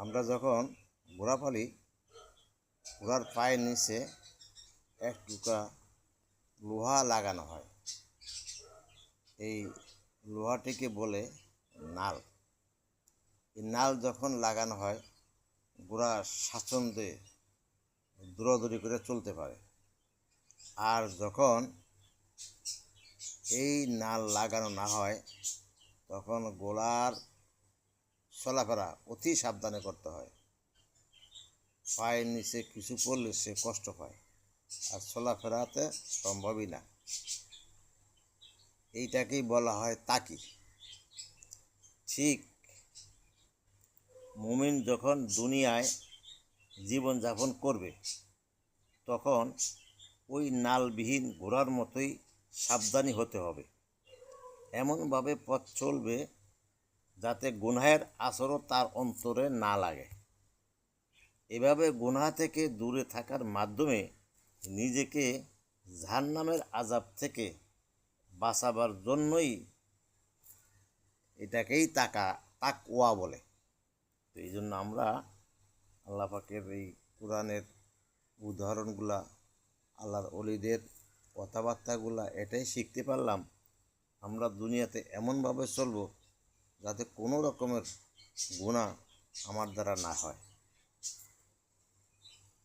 আমরা যখন ঘোড়া পালি, ঘোড়ার পায়ের নিচে এক টুকরা লোহা লাগানো হয়। এই লোহাটিকে বলে নাল। এই নাল যখন লাগানো হয়, ঘোড়া স্বাচ্ছন্দ্যে দৌড়াদৌড়ি করে চলতে পারে। আর যখন এই নাল লাগানো না হয়, তখন ঘোড়ার চলাফেরা অতি সাবধানে করতে হয়। পায়ের নিচে কিছু পড়লে সে কষ্ট পায়, আর চলাফেরাতে সম্ভবই না। এইটাকেই বলা হয় তাকি। ঠিক মুমিন যখন দুনিয়ায় জীবনযাপন করবে, তখন ওই নালবিহীন ঘোড়ার মতোই সাবধানী হতে হবে। এমনভাবে পথ চলবে যাতে গুনাহের আসরও তার অন্তরে না লাগে। এভাবে গুনাহ থেকে দূরে থাকার মাধ্যমে নিজেকে জাহান্নামের আযাব থেকে বাঁচাবার জন্যই এটাকেই তাকওয়া বলে। তো এই জন্য আমরা আল্লাহ পাকের এই কোরআনের উদাহরণগুলা, আল্লাহর ওলিদের কথাবার্তাগুলা এটাই শিখতে পারলাম, আমরা দুনিয়াতে এমনভাবে চলব যাতে কোনো রকমের গুনাহ আমার দ্বারা না হয়।